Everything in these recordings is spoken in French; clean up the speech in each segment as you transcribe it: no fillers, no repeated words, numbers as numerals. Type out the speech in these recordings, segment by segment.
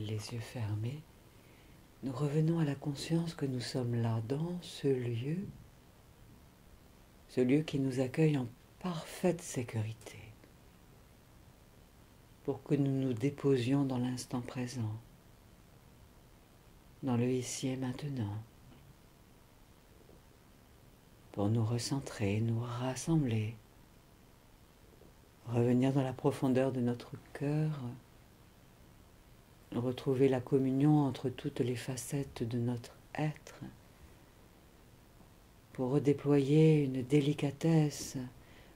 les yeux fermés, nous revenons à la conscience que nous sommes là, dans ce lieu qui nous accueille en parfaite sécurité, pour que nous nous déposions dans l'instant présent, dans le ici et maintenant, pour nous recentrer, nous rassembler, revenir dans la profondeur de notre cœur, retrouver la communion entre toutes les facettes de notre être, pour redéployer une délicatesse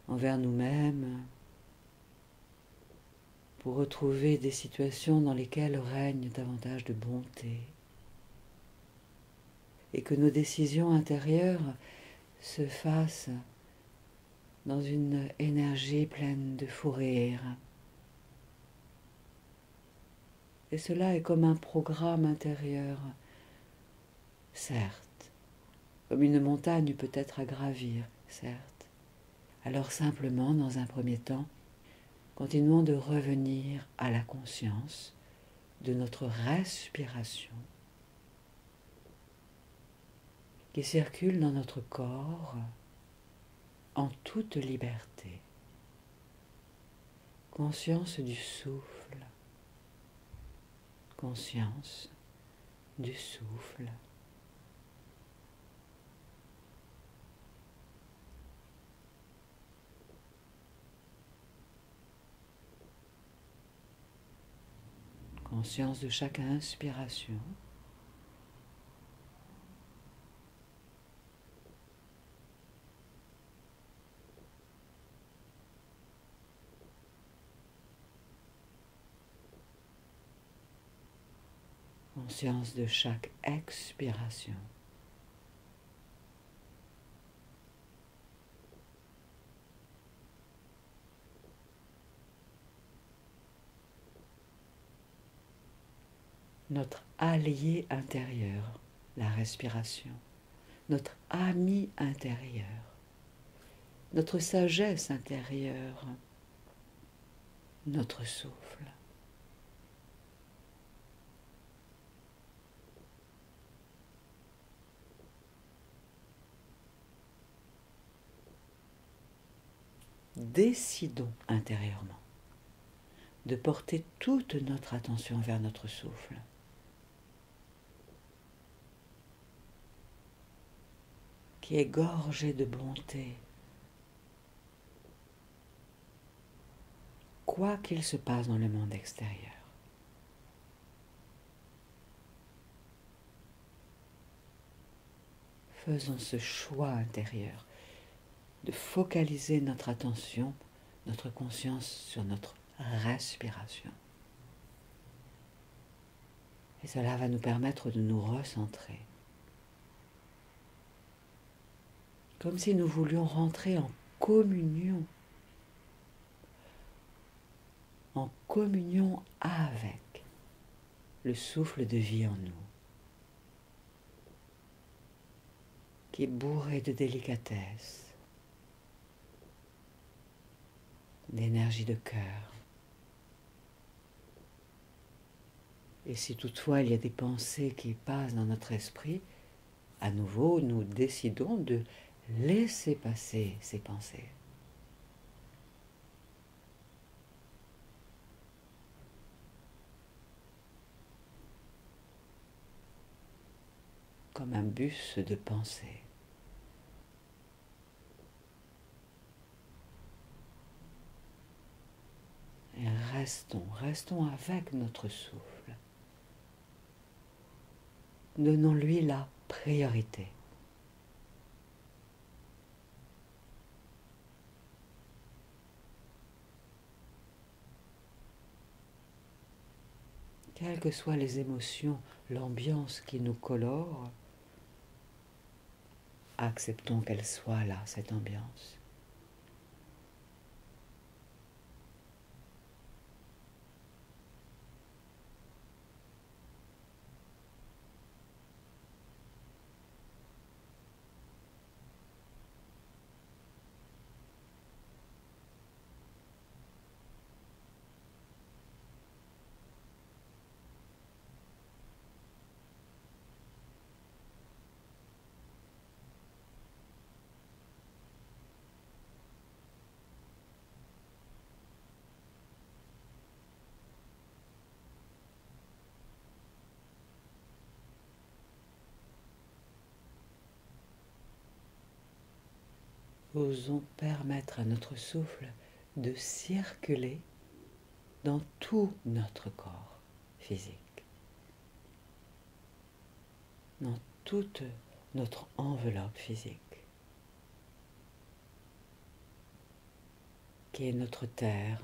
envers nous-mêmes, pour retrouver des situations dans lesquelles règne davantage de bonté, et que nos décisions intérieures se fassent dans une énergie pleine de fou rire. Et cela est comme un programme intérieur, certes, comme une montagne peut-être à gravir, certes. Alors simplement, dans un premier temps, continuons de revenir à la conscience de notre respiration qui circule dans notre corps en toute liberté. Conscience du souffle, conscience du souffle. Conscience de chaque inspiration. Conscience de chaque expiration. Notre allié intérieur, la respiration. Notre ami intérieur. Notre sagesse intérieure. Notre souffle. Décidons intérieurement de porter toute notre attention vers notre souffle. Qui est gorgé de bonté, quoi qu'il se passe dans le monde extérieur. Faisons ce choix intérieur de focaliser notre attention, notre conscience sur notre respiration. Et cela va nous permettre de nous recentrer. Comme si nous voulions rentrer en communion avec le souffle de vie en nous, qui est bourré de délicatesse, d'énergie de cœur. Et si toutefois il y a des pensées qui passent dans notre esprit, à nouveau nous décidons de laisser passer ces pensées. Comme un bus de pensée. Et restons avec notre souffle. Donnons-lui la priorité. Quelles que soient les émotions, l'ambiance qui nous colore, acceptons qu'elle soit là, cette ambiance. Osons permettre à notre souffle de circuler dans tout notre corps physique, dans toute notre enveloppe physique, qui est notre terre.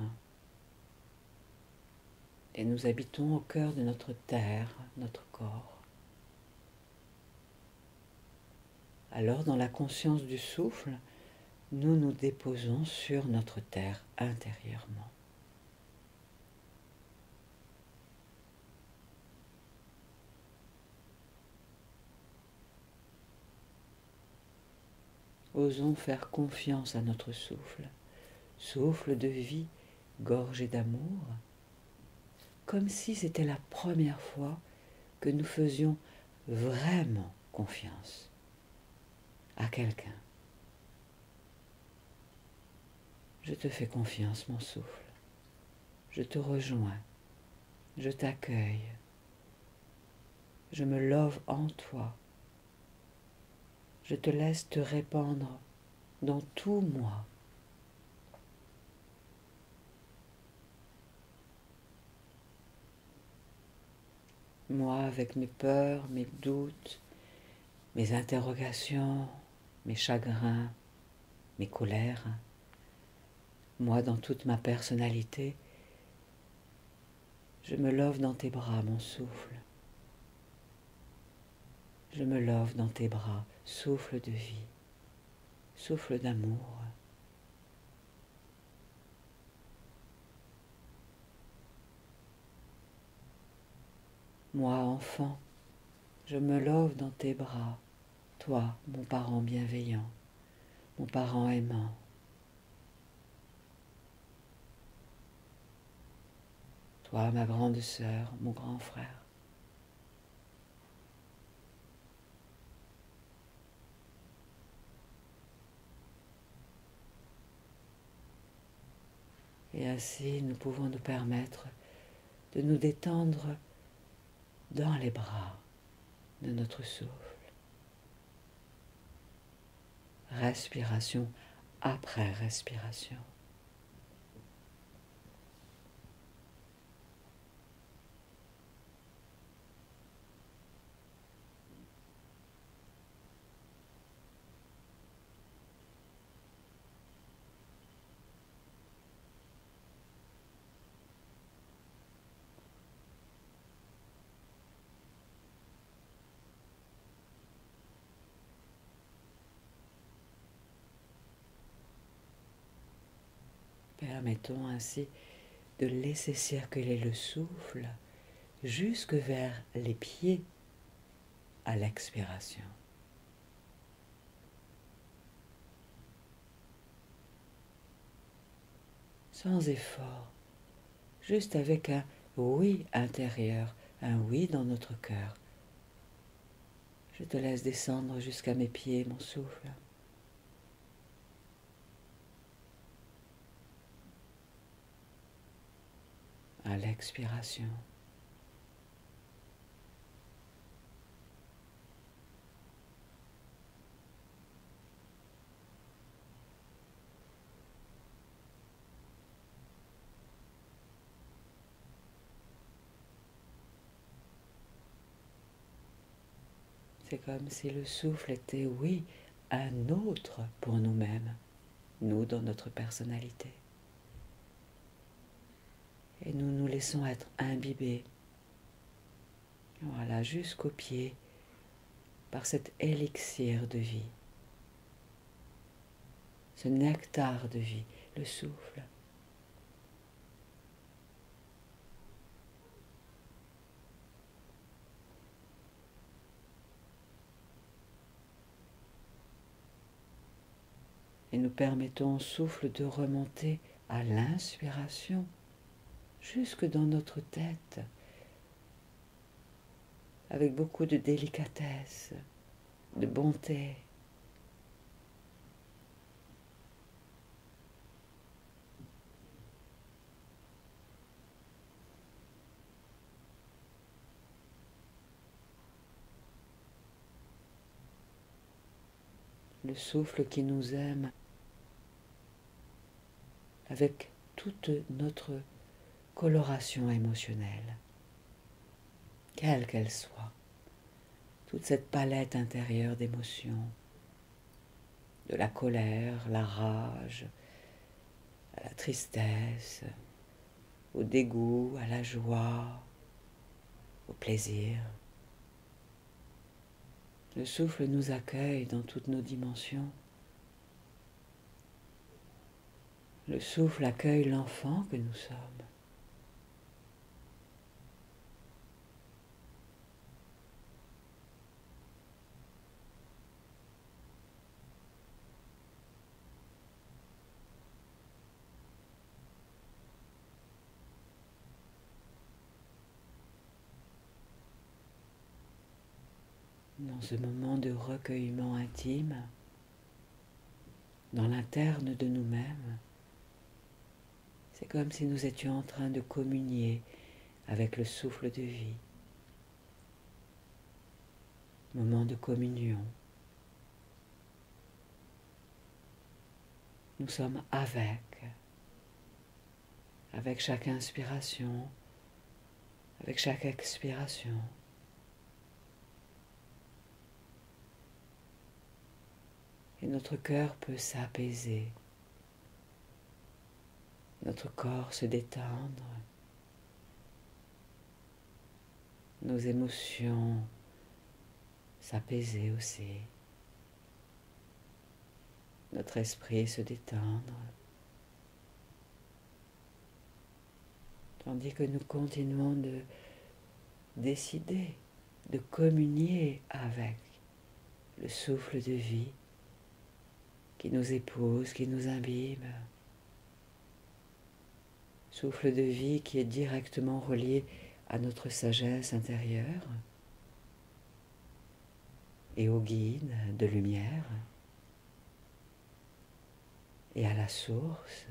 Et nous habitons au cœur de notre terre, notre corps. Alors, dans la conscience du souffle, nous nous déposons sur notre terre intérieurement. Osons faire confiance à notre souffle, souffle de vie, gorgé d'amour, comme si c'était la première fois que nous faisions vraiment confiance à quelqu'un. Je te fais confiance, mon souffle. Je te rejoins. Je t'accueille. Je me love en toi. Je te laisse te répandre dans tout moi. Moi avec mes peurs, mes doutes, mes interrogations, mes chagrins, mes colères. Moi dans toute ma personnalité. Je me love dans tes bras, mon souffle. Je me love dans tes bras, souffle de vie, souffle d'amour. Moi, enfant, je me love dans tes bras, toi, mon parent bienveillant, mon parent aimant. Toi, ma grande sœur, mon grand frère. Et ainsi, nous pouvons nous permettre de nous détendre dans les bras de notre souffle. Respiration après respiration. Permettons ainsi de laisser circuler le souffle jusque vers les pieds à l'expiration. Sans effort, juste avec un oui intérieur, un oui dans notre cœur. Je te laisse descendre jusqu'à mes pieds, mon souffle. À l'expiration. C'est comme si le souffle était, oui, un autre pour nous-mêmes, nous dans notre personnalité. Et nous nous laissons être imbibés, voilà, jusqu'aux pieds, par cet élixir de vie, ce nectar de vie, le souffle. Et nous permettons au souffle de remonter à l'inspiration, jusque dans notre tête, avec beaucoup de délicatesse, de bonté. Le souffle qui nous aime avec toute notre coloration émotionnelle, quelle qu'elle soit, toute cette palette intérieure d'émotions, de la colère, la rage, à la tristesse, au dégoût, à la joie, au plaisir. Le souffle nous accueille dans toutes nos dimensions. Le souffle accueille l'enfant que nous sommes. Dans ce moment de recueillement intime, dans l'interne de nous-mêmes, c'est comme si nous étions en train de communier avec le souffle de vie. Moment de communion. Nous sommes avec chaque inspiration, avec chaque expiration. Et notre cœur peut s'apaiser, notre corps se détendre, nos émotions s'apaiser aussi, notre esprit se détendre, tandis que nous continuons de décider de communier avec le souffle de vie qui nous épouse, qui nous imbibe. Souffle de vie qui est directement relié à notre sagesse intérieure et au guide de lumière et à la source.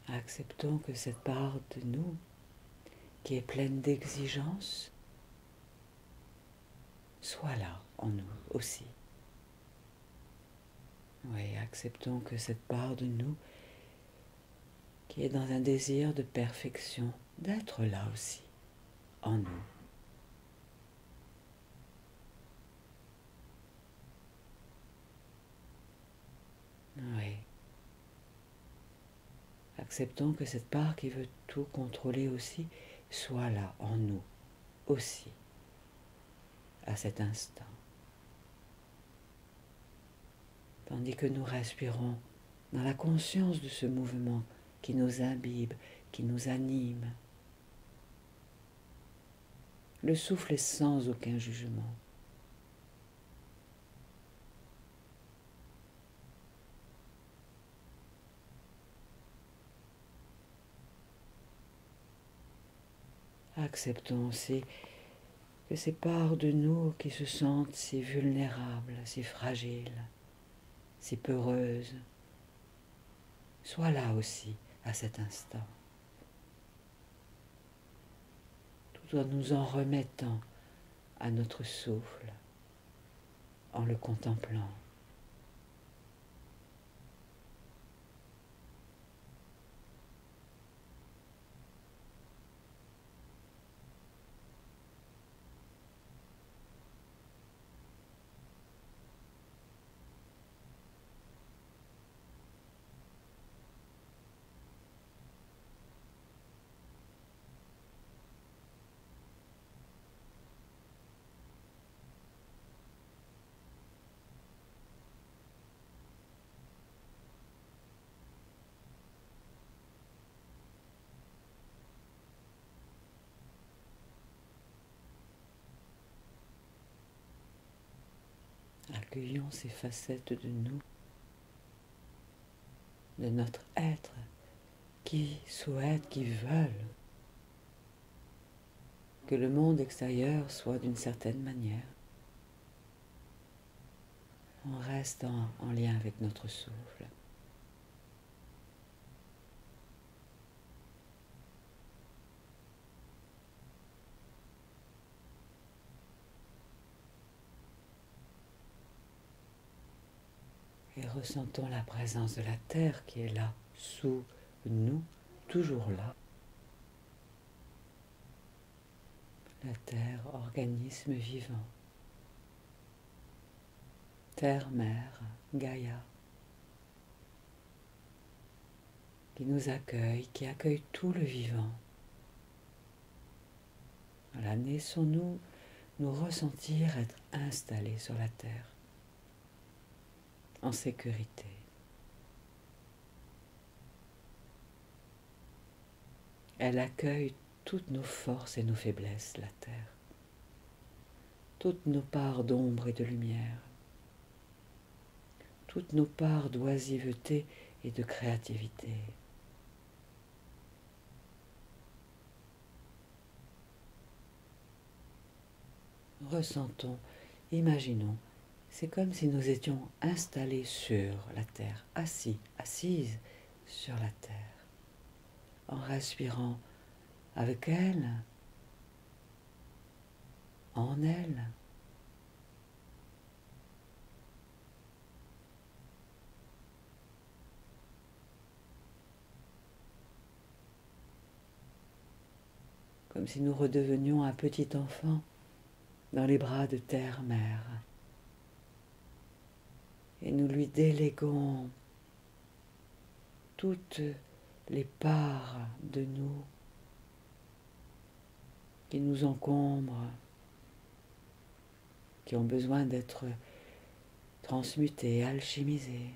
Acceptons que cette part de nous qui est pleine d'exigences soit là en nous aussi. Oui, acceptons que cette part de nous qui est dans un désir de perfection, d'être là aussi en nous. Oui. Acceptons que cette part qui veut tout contrôler aussi soit là en nous aussi, à cet instant. Tandis que nous respirons dans la conscience de ce mouvement qui nous imbibe, qui nous anime. Le souffle est sans aucun jugement. Acceptons aussi que ces parts de nous qui se sentent si vulnérables, si fragiles, si peureuses, soient là aussi à cet instant, tout en nous en remettant à notre souffle, en le contemplant. Accueillons ces facettes de nous, de notre être, qui souhaitent, qui veulent que le monde extérieur soit d'une certaine manière. On reste en lien avec notre souffle. et ressentons la présence de la terre qui est là, sous nous, toujours là. La terre, organisme vivant. Terre-mère, Gaïa, qui nous accueille, qui accueille tout le vivant. Voilà, laissons-nous nous ressentir être installés sur la terre, en sécurité. Elle accueille toutes nos forces et nos faiblesses, la terre, toutes nos parts d'ombre et de lumière, toutes nos parts d'oisiveté et de créativité. Ressentons, imaginons, c'est comme si nous étions installés sur la terre, assises sur la terre, en respirant avec elle, en elle. Comme si nous redevenions un petit enfant dans les bras de terre-mère. Et nous lui déléguons toutes les parts de nous qui nous encombrent, qui ont besoin d'être transmutées, alchimisées.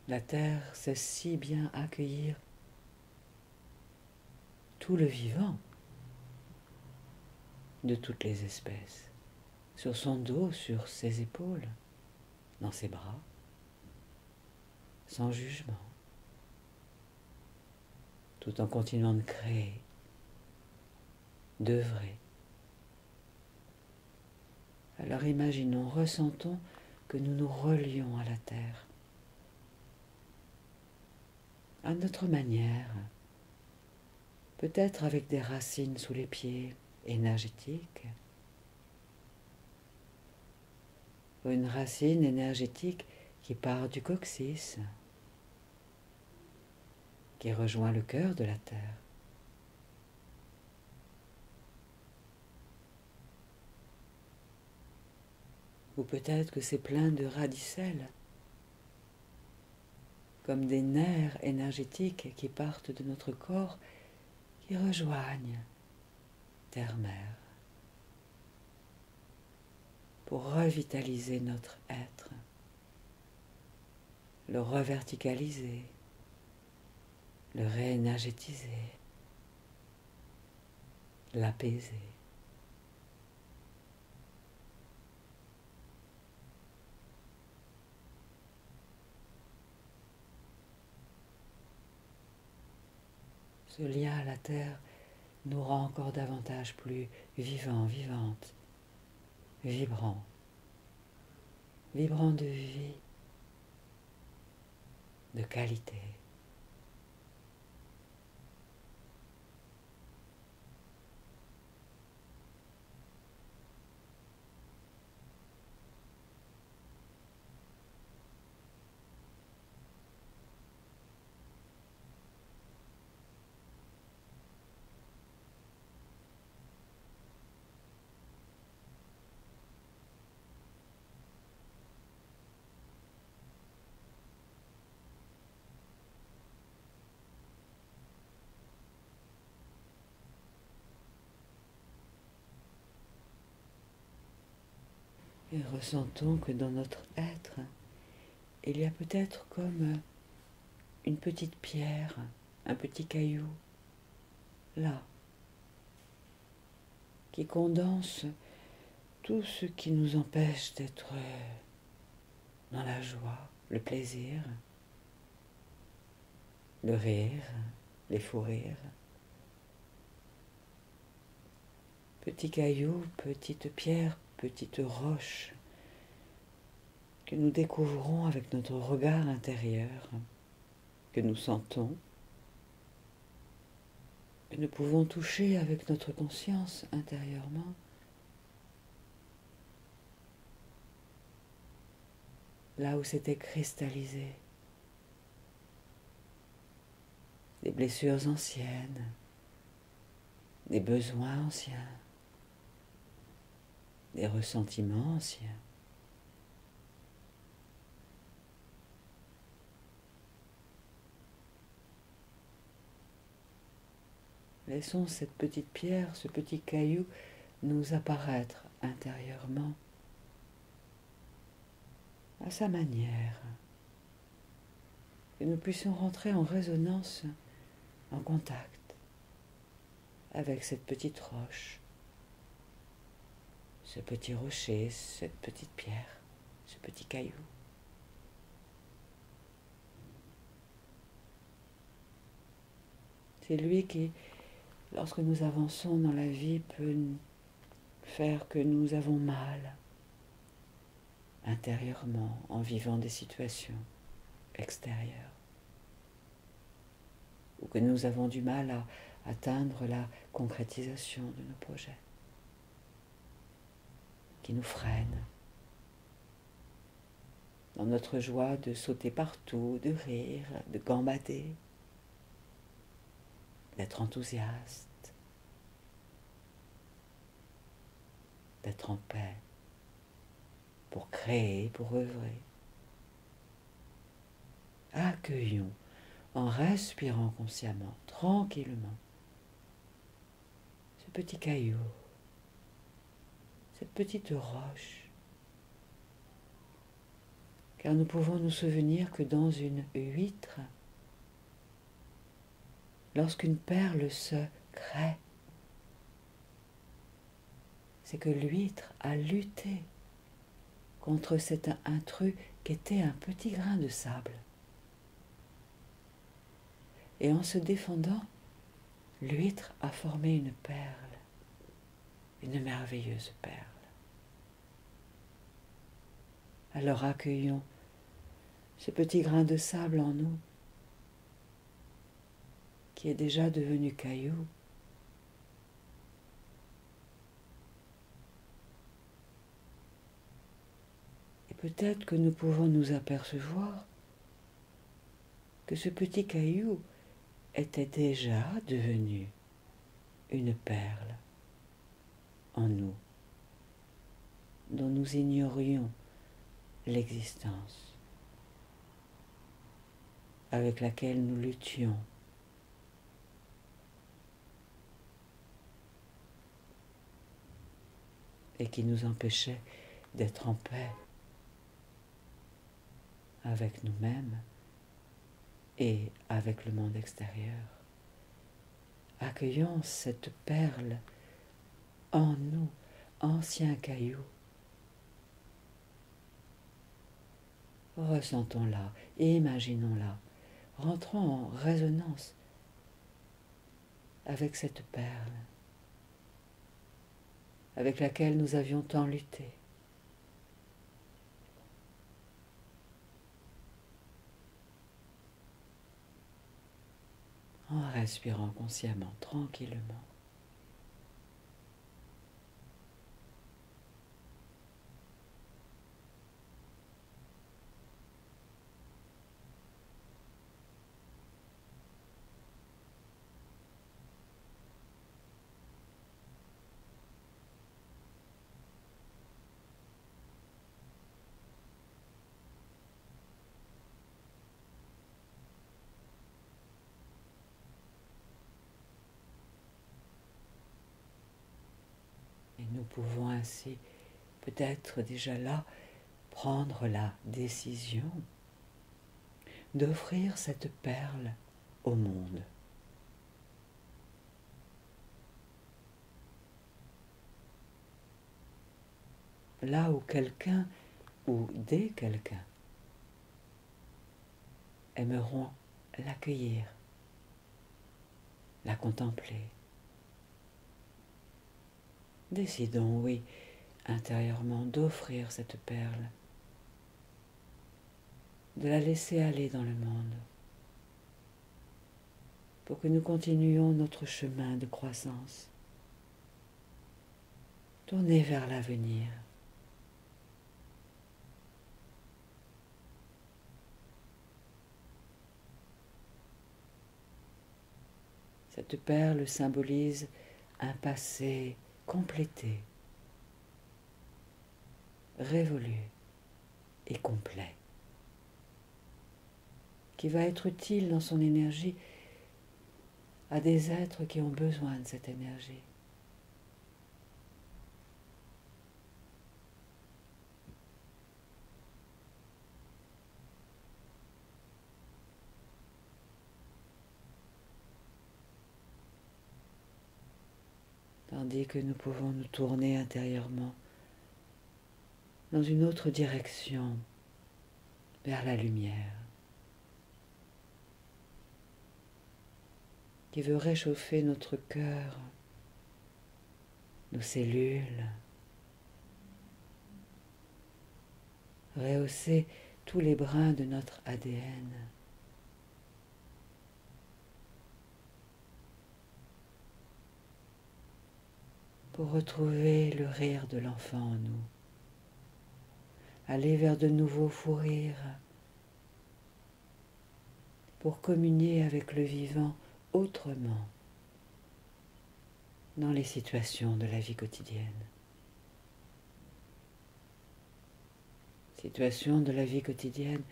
La terre sait si bien accueillir tout le vivant de toutes les espèces, sur son dos, sur ses épaules, dans ses bras, sans jugement, tout en continuant de créer, d'œuvrer. Alors imaginons, ressentons que nous nous relions à la terre, à notre manière, peut-être avec des racines sous les pieds, énergétiques, ou une racine énergétique qui part du coccyx, qui rejoint le cœur de la terre. Ou peut-être que c'est plein de radicelles, comme des nerfs énergétiques qui partent de notre corps, qui rejoignent terre-mère, pour revitaliser notre être, le reverticaliser, le réénergétiser, l'apaiser. Ce lien à la terre nous rend encore davantage plus vivants, vivantes, vibrants, vibrants de vie, de qualité. Et ressentons que dans notre être, il y a peut-être comme une petite pierre, un petit caillou, là, qui condense tout ce qui nous empêche d'être dans la joie, le plaisir, le rire, les fous rires. Petit caillou, petite pierre, petite roche que nous découvrons avec notre regard intérieur, que nous sentons, que nous pouvons toucher avec notre conscience intérieurement, là où s'était cristallisé des blessures anciennes, des besoins anciens, des ressentiments anciens. Laissons cette petite pierre, ce petit caillou nous apparaître intérieurement à sa manière, que nous puissions rentrer en résonance, en contact avec cette petite roche, ce petit rocher, cette petite pierre, ce petit caillou. C'est lui qui, lorsque nous avançons dans la vie, peut faire que nous avons mal intérieurement en vivant des situations extérieures, ou que nous avons du mal à atteindre la concrétisation de nos projets, qui nous freinent dans notre joie de sauter partout, de rire, de gambader, d'être enthousiaste, d'être en paix, pour créer, pour œuvrer. Accueillons en respirant consciemment, tranquillement, ce petit caillou, cette petite roche, car nous pouvons nous souvenir que dans une huître, lorsqu'une perle se crée, c'est que l'huître a lutté contre cet intrus qui était un petit grain de sable. Et en se défendant, l'huître a formé une perle, une merveilleuse perle. Alors accueillons ce petit grain de sable en nous, qui est déjà devenu caillou, et peut-être que nous pouvons nous apercevoir que ce petit caillou était déjà devenu une perle en nous, dont nous ignorions l'existence, avec laquelle nous luttions. Et qui nous empêchait d'être en paix avec nous-mêmes et avec le monde extérieur. Accueillons cette perle en nous, ancien caillou. Ressentons-la, imaginons-la, rentrons en résonance avec cette perle avec laquelle nous avions tant lutté. En respirant consciemment, tranquillement. Et nous pouvons ainsi, peut-être déjà là, prendre la décision d'offrir cette perle au monde. Là où quelqu'un ou des quelqu'un aimeront l'accueillir, la contempler. Décidons, oui, intérieurement d'offrir cette perle, de la laisser aller dans le monde, pour que nous continuions notre chemin de croissance, tourné vers l'avenir. cette perle symbolise un passé complété, révolu et complet, qui va être utile dans son énergie à des êtres qui ont besoin de cette énergie. Tandis que nous pouvons nous tourner intérieurement dans une autre direction, vers la lumière, qui veut réchauffer notre cœur, nos cellules, rehausser tous les brins de notre ADN. Pour retrouver le rire de l'enfant en nous, aller vers de nouveaux fous rires, pour communier avec le vivant autrement dans les situations de la vie quotidienne. Situations de la vie quotidienne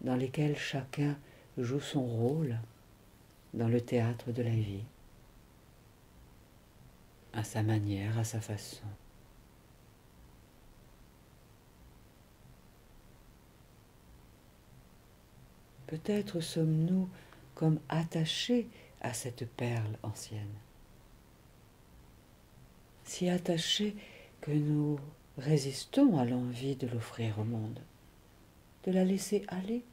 dans lesquelles chacun joue son rôle dans le théâtre de la vie, à sa manière, à sa façon. Peut-être sommes-nous comme attachés à cette perle ancienne, si attachés que nous résistons à l'envie de l'offrir au monde, de la laisser aller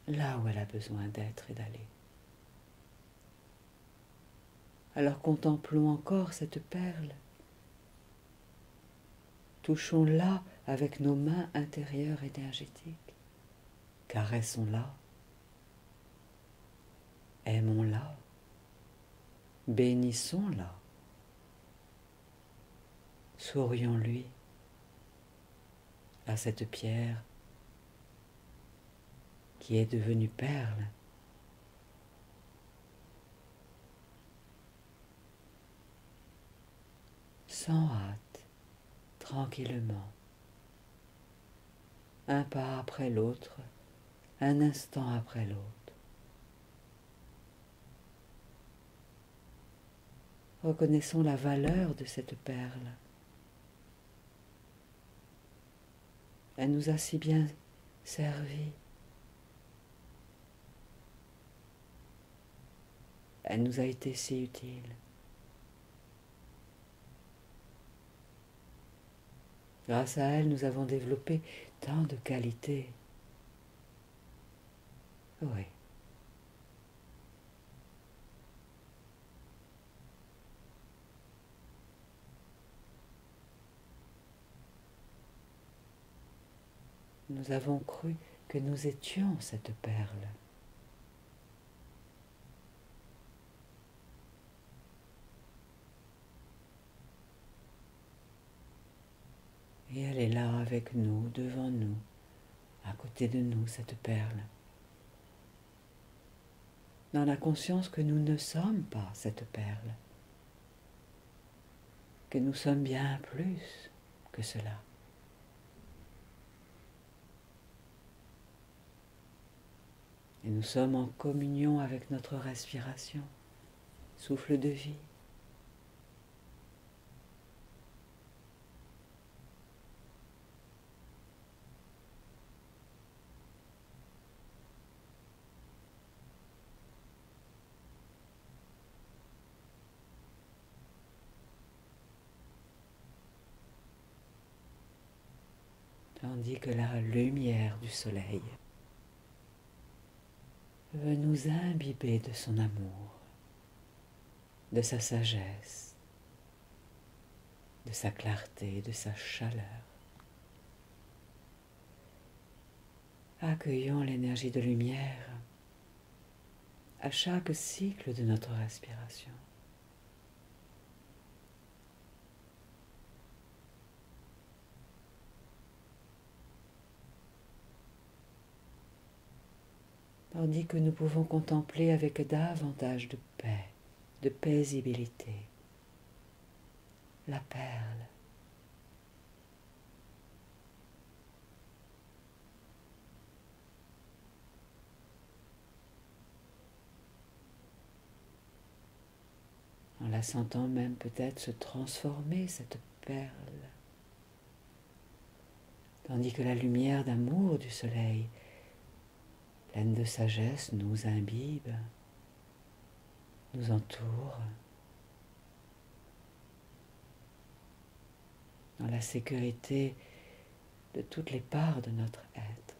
là où elle a besoin d'être et d'aller. Alors contemplons encore cette perle, touchons-la avec nos mains intérieures énergétiques, caressons-la, aimons-la, bénissons-la, sourions-lui à cette pierre qui est devenue perle. Sans hâte, tranquillement, un pas après l'autre, un instant après l'autre. Reconnaissons la valeur de cette perle. Elle nous a si bien servi. Elle nous a été si utile. Grâce à elle, nous avons développé tant de qualités. Oui. Nous avons cru que nous étions cette perle. Et elle est là avec nous, devant nous, à côté de nous, cette perle. Dans la conscience que nous ne sommes pas cette perle, que nous sommes bien plus que cela. Et nous sommes en communion avec notre respiration, souffle de vie. Tandis que la lumière du soleil veut nous imbiber de son amour, de sa sagesse, de sa clarté, de sa chaleur. Accueillons l'énergie de lumière à chaque cycle de notre respiration. Tandis que nous pouvons contempler avec davantage de paix de paisibilité, la perle. En la sentant même peut-être se transformer, cette perle, tandis que la lumière d'amour du soleil, pleine de sagesse, nous imbibe, nous entoure, dans la sécurité de toutes les parts de notre être.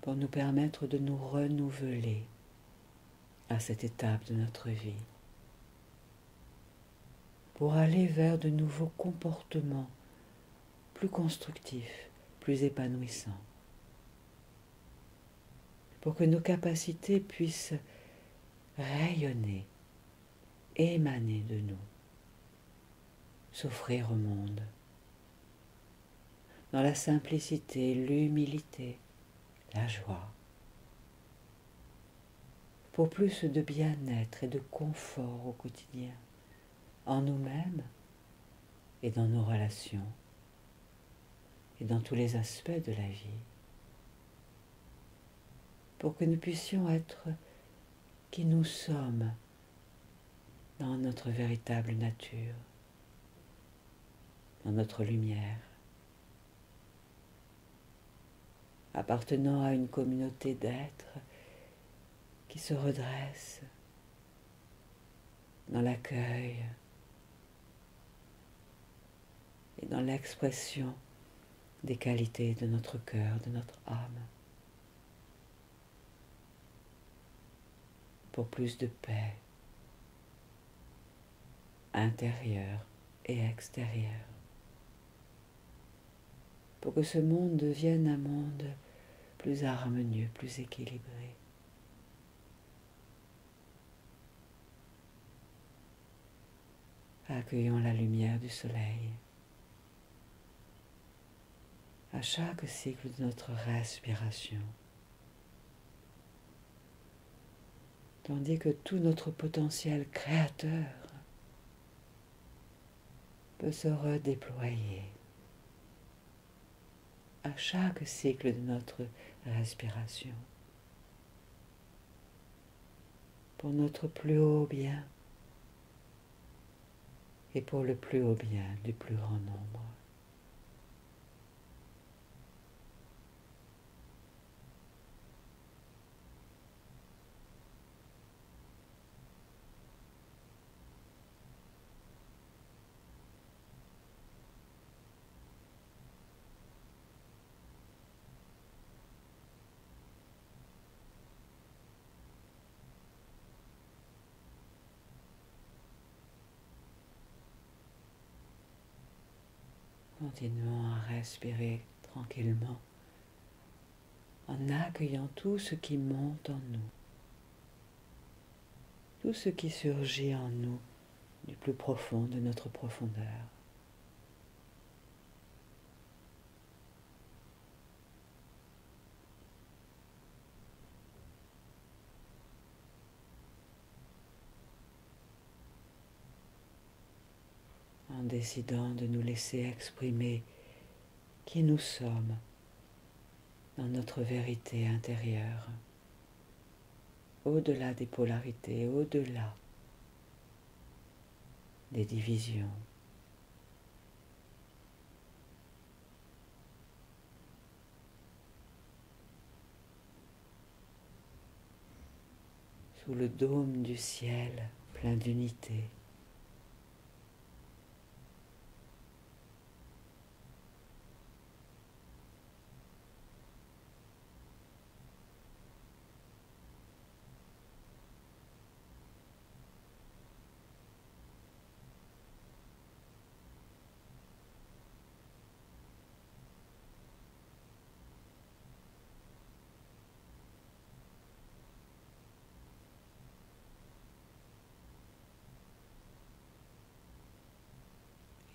Pour nous permettre de nous renouveler à cette étape de notre vie, pour aller vers de nouveaux comportements plus constructifs, plus épanouissants, pour que nos capacités puissent rayonner, émaner de nous, s'offrir au monde, dans la simplicité, l'humilité, la joie, pour plus de bien-être et de confort au quotidien, en nous-mêmes et dans nos relations, et dans tous les aspects de la vie, pour que nous puissions être qui nous sommes dans notre véritable nature, dans notre lumière, appartenant à une communauté d'êtres qui se redresse dans l'accueil et dans l'expression des qualités de notre cœur, de notre âme, pour plus de paix intérieure et extérieure, pour que ce monde devienne un monde plus harmonieux, plus équilibré. Accueillons la lumière du soleil à chaque cycle de notre respiration, tandis que tout notre potentiel créateur peut se redéployer à chaque cycle de notre respiration, pour notre plus haut bien et pour le plus haut bien du plus grand nombre. Continuons à respirer tranquillement en accueillant tout ce qui monte en nous, tout ce qui surgit en nous du plus profond de notre profondeur. En décidant de nous laisser exprimer qui nous sommes dans notre vérité intérieure, au-delà des polarités, au-delà des divisions. Sous le dôme du ciel plein d'unité,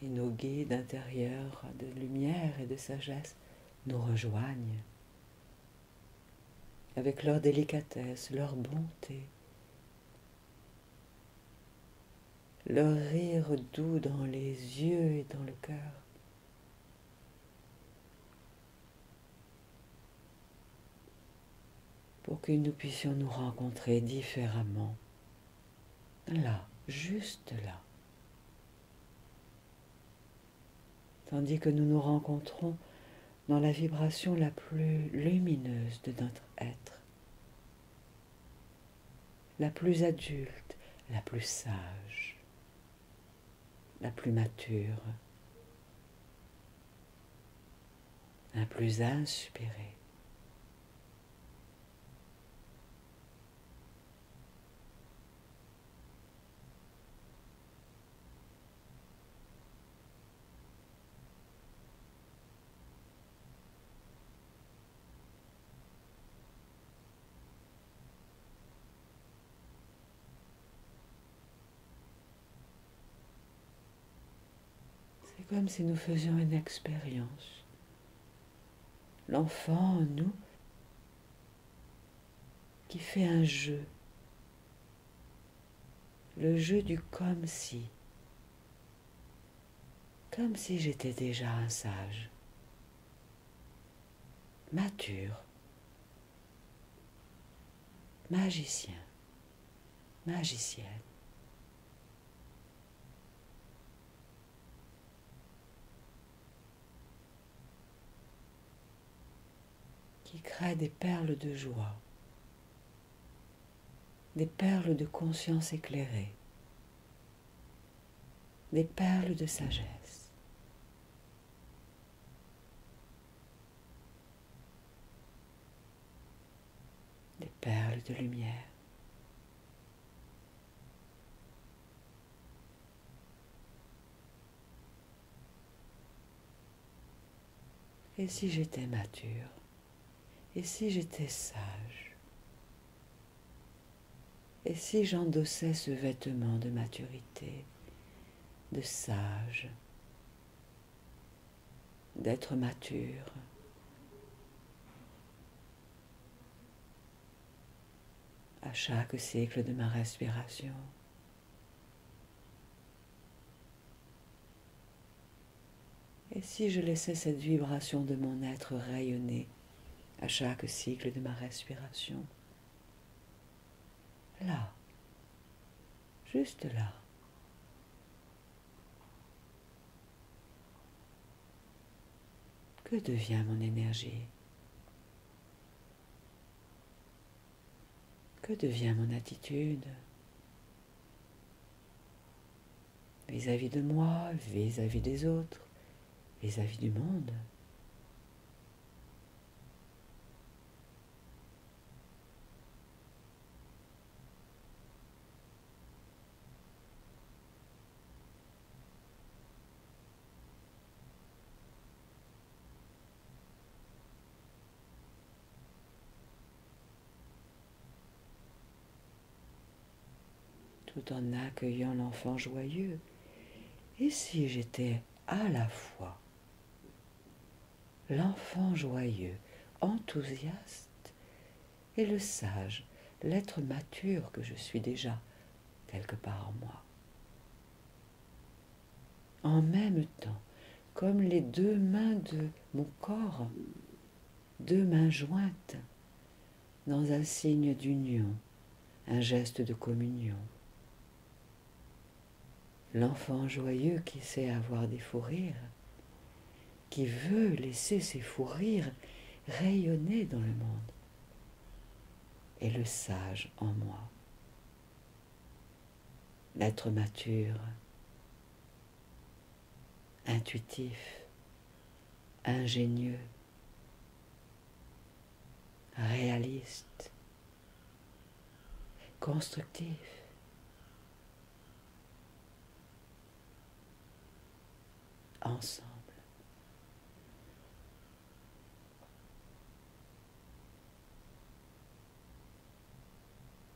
et nos guides intérieurs de lumière et de sagesse nous rejoignent avec leur délicatesse, leur bonté, leur rire doux dans les yeux et dans le cœur. Pour que nous puissions nous rencontrer différemment, là, juste là. Tandis que nous nous rencontrons dans la vibration la plus lumineuse de notre être, la plus adulte, la plus sage, la plus mature, la plus inspirée. C'est comme si nous faisions une expérience. L'enfant en nous qui fait un jeu, le jeu du comme si j'étais déjà un sage, mature, magicien, magicienne. Qui crée des perles de joie, des perles de conscience éclairée, des perles de sagesse. Des perles de lumière. Et si j'étais mature? Et si j'étais sage? Et si j'endossais ce vêtement de maturité, de sage, d'être mature? À chaque cycle de ma respiration. Et si je laissais cette vibration de mon être rayonner à chaque cycle de ma respiration? Là, juste là. Que devient mon énergie? Que devient mon attitude vis-à-vis de moi, vis-à-vis des autres, vis-à-vis du monde? Tout en accueillant l'enfant joyeux. Et si j'étais à la fois l'enfant joyeux, enthousiaste, et le sage, l'être mature que je suis déjà quelque part en moi? En même temps, comme les deux mains de mon corps, deux mains jointes, dans un signe d'union, un geste de communion. L'enfant joyeux qui sait avoir des fous rires, qui veut laisser ses fous rires rayonner dans le monde, et le sage en moi, l'être mature, intuitif, ingénieux, réaliste, constructif. Ensemble.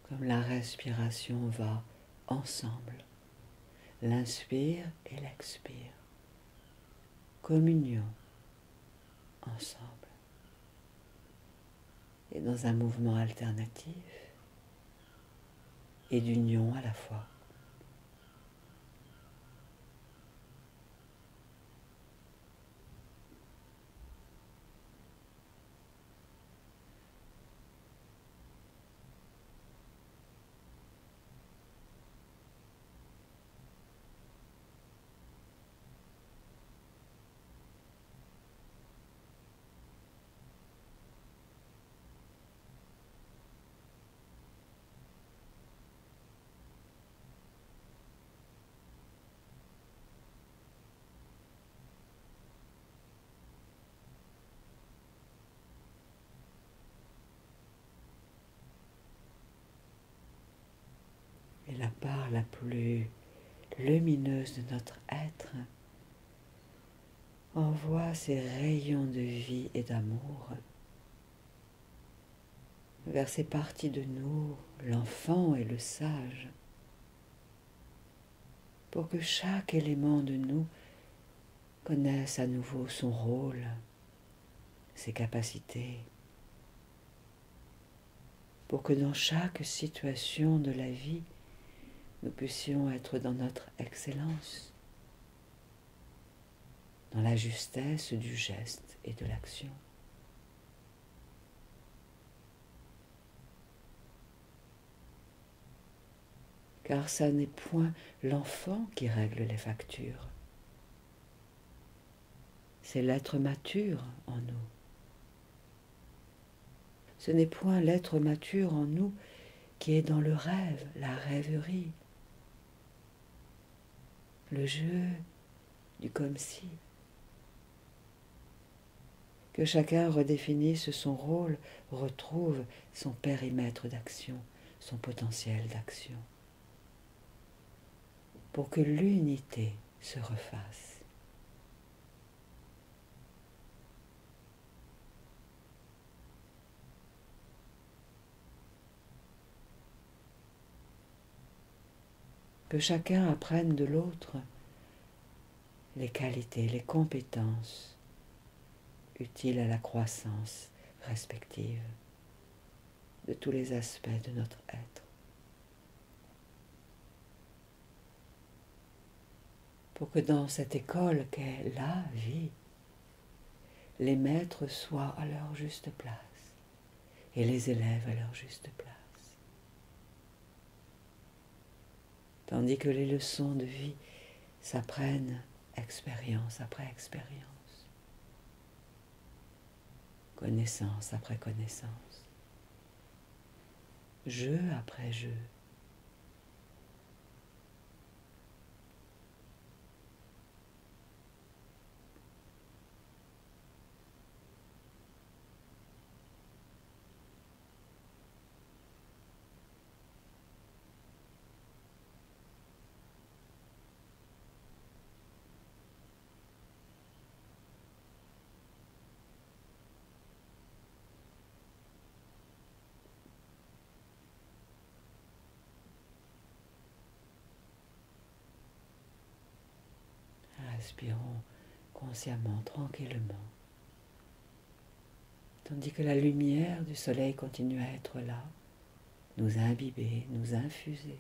Comme la respiration va ensemble, l'inspire et l'expire. Communion ensemble et dans un mouvement alternatif et d'union à la fois. Et la part la plus lumineuse de notre être envoie ses rayons de vie et d'amour vers ces parties de nous, l'enfant et le sage, pour que chaque élément de nous connaisse à nouveau son rôle, ses capacités, pour que dans chaque situation de la vie, nous puissions être dans notre excellence, dans la justesse du geste et de l'action. Car ça n'est point l'enfant qui règle les factures, c'est l'être mature en nous. Ce n'est point l'être mature en nous qui est dans le rêve, la rêverie, le jeu du comme si. Que chacun redéfinisse son rôle, retrouve son périmètre d'action, son potentiel d'action, pour que l'unité se refasse. Que chacun apprenne de l'autre les qualités, les compétences utiles à la croissance respective de tous les aspects de notre être. Pour que dans cette école qu'est la vie, les maîtres soient à leur juste place et les élèves à leur juste place. Tandis que les leçons de vie s'apprennent expérience après expérience, connaissance après connaissance, jeu après jeu. Respirons consciemment, tranquillement, tandis que la lumière du soleil continue à être là, nous imbiber, nous infuser,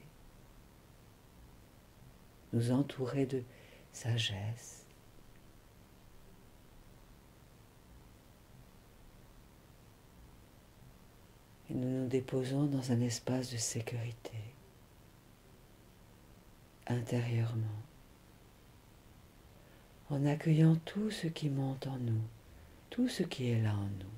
nous entourer de sagesse. Et nous nous déposons dans un espace de sécurité, intérieurement, en accueillant tout ce qui monte en nous, tout ce qui est là en nous.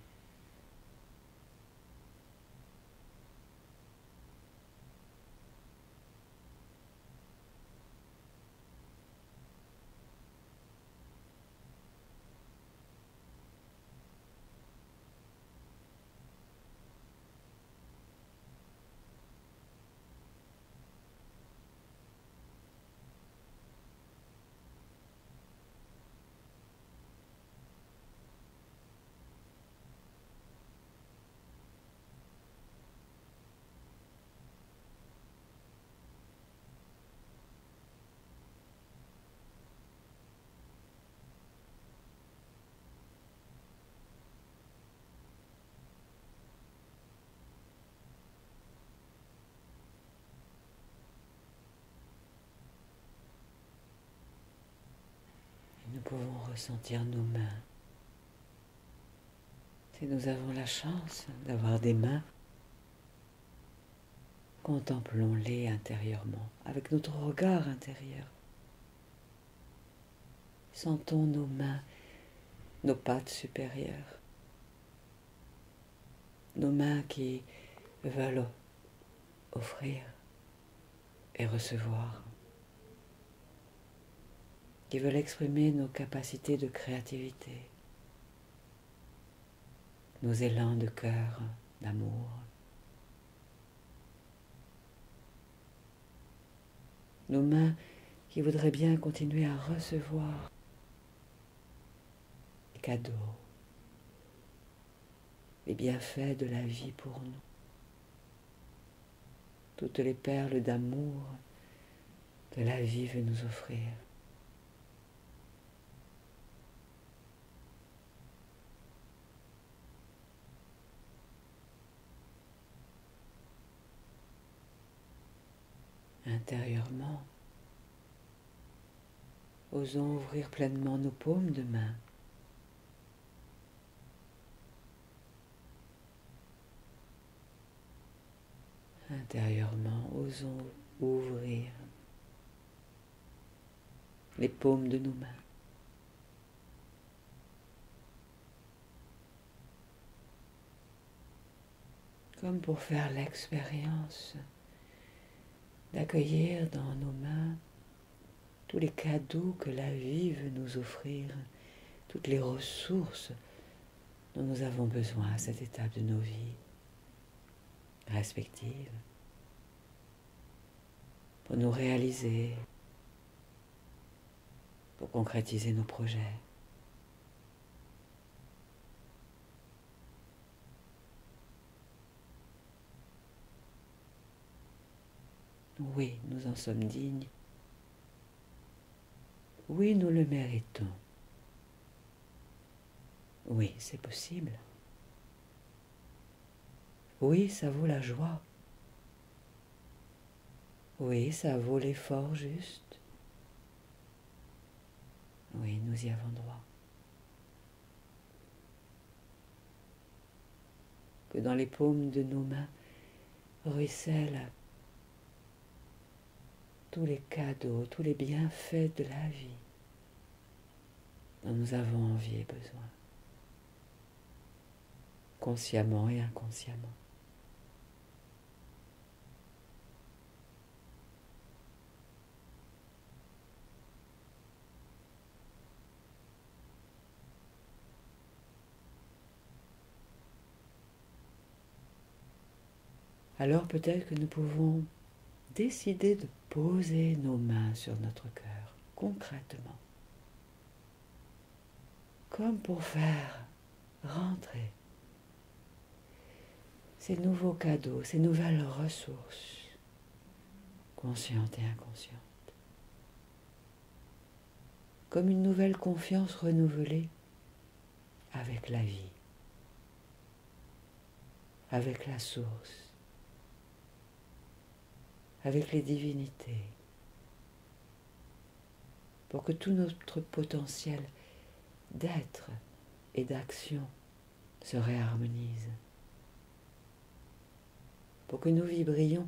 pouvons ressentir nos mains. Si nous avons la chance d'avoir des mains, contemplons-les intérieurement, avec notre regard intérieur. Sentons nos mains, nos pattes supérieures, nos mains qui veulent offrir et recevoir, qui veulent exprimer nos capacités de créativité, nos élans de cœur, d'amour. Nos mains qui voudraient bien continuer à recevoir les cadeaux, les bienfaits de la vie pour nous, toutes les perles d'amour que la vie veut nous offrir. Intérieurement, osons ouvrir pleinement nos paumes de main. Intérieurement, osons ouvrir les paumes de nos mains. Comme pour faire l'expérience d'accueillir dans nos mains tous les cadeaux que la vie veut nous offrir, toutes les ressources dont nous avons besoin à cette étape de nos vies respectives pour nous réaliser, pour concrétiser nos projets. Oui, nous en sommes dignes. Oui, nous le méritons. Oui, c'est possible. Oui, ça vaut la joie. Oui, ça vaut l'effort juste. Oui, nous y avons droit. Que dans les paumes de nos mains ruissellent tous les cadeaux, tous les bienfaits de la vie dont nous avons envie et besoin, consciemment et inconsciemment. Alors peut-être que nous pouvons décider de poser nos mains sur notre cœur, concrètement, comme pour faire rentrer ces nouveaux cadeaux, ces nouvelles ressources, conscientes et inconscientes, comme une nouvelle confiance renouvelée avec la vie, avec la source, avec les divinités, pour que tout notre potentiel d'être et d'action se réharmonise, pour que nous vibrions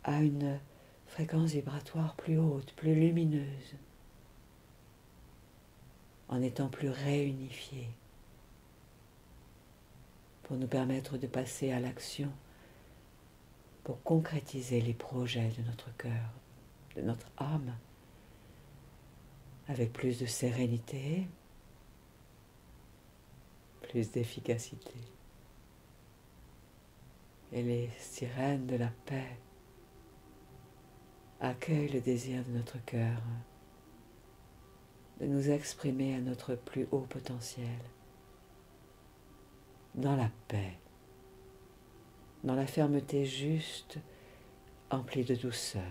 à une fréquence vibratoire plus haute, plus lumineuse, en étant plus réunifiés, pour nous permettre de passer à l'action, pour concrétiser les projets de notre cœur, de notre âme, avec plus de sérénité, plus d'efficacité. Et les sirènes de la paix accueillent le désir de notre cœur de nous exprimer à notre plus haut potentiel, dans la paix, dans la fermeté juste, emplie de douceur.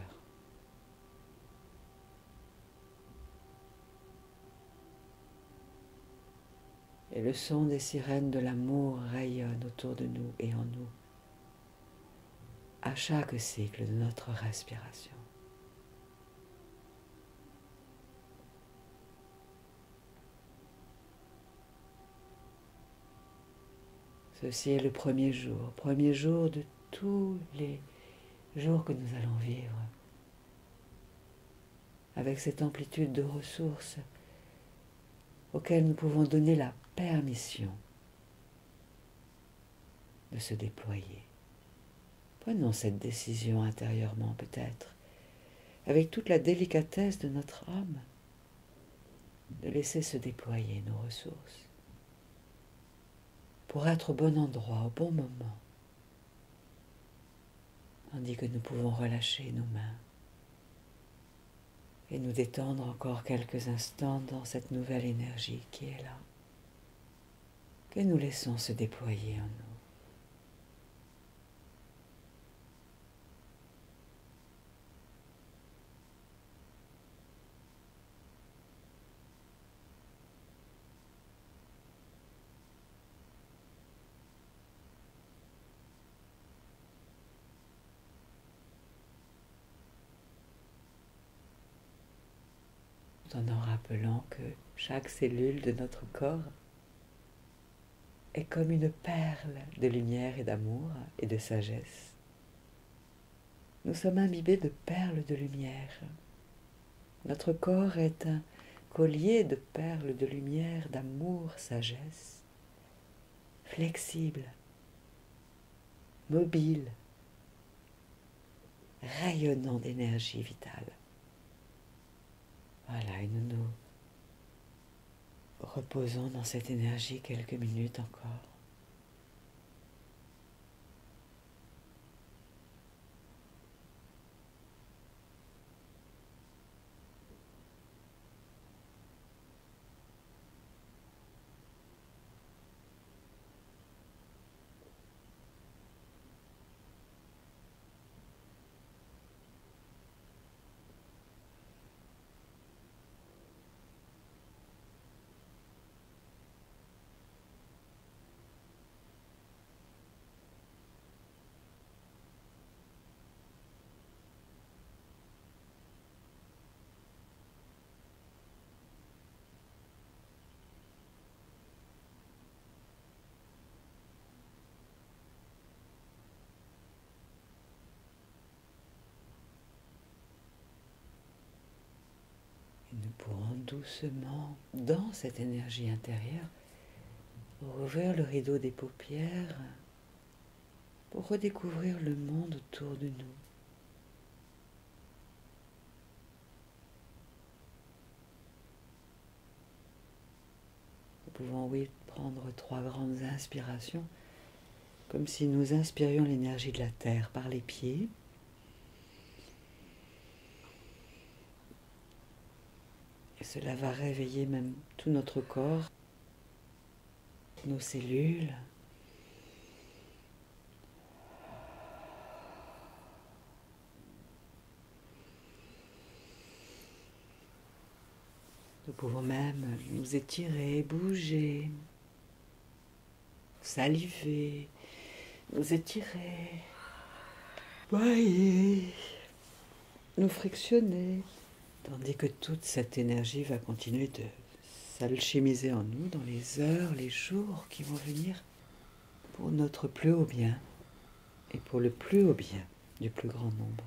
Et le son des sirènes de l'amour rayonne autour de nous et en nous, à chaque cycle de notre respiration. Ceci est le premier jour de tous les jours que nous allons vivre, avec cette amplitude de ressources auxquelles nous pouvons donner la permission de se déployer. Prenons cette décision intérieurement peut-être, avec toute la délicatesse de notre âme, de laisser se déployer nos ressources pour être au bon endroit, au bon moment, tandis que nous pouvons relâcher nos mains et nous détendre encore quelques instants dans cette nouvelle énergie qui est là, que nous laissons se déployer en nous. Tout en rappelant que chaque cellule de notre corps est comme une perle de lumière et d'amour et de sagesse. Nous sommes imbibés de perles de lumière. Notre corps est un collier de perles de lumière, d'amour, sagesse, flexible, mobile, rayonnant d'énergie vitale. Voilà, et nous nous reposons dans cette énergie quelques minutes encore. Nous pourrons doucement, dans cette énergie intérieure, rouvrir le rideau des paupières pour redécouvrir le monde autour de nous. Nous pouvons, oui, prendre 3 grandes inspirations, comme si nous inspirions l'énergie de la terre par les pieds. Et cela va réveiller même tout notre corps, nos cellules. Nous pouvons même nous étirer, bouger, saliver, nous étirer, bailler, nous frictionner, tandis que toute cette énergie va continuer de s'alchimiser en nous dans les heures, les jours qui vont venir pour notre plus haut bien et pour le plus haut bien du plus grand nombre.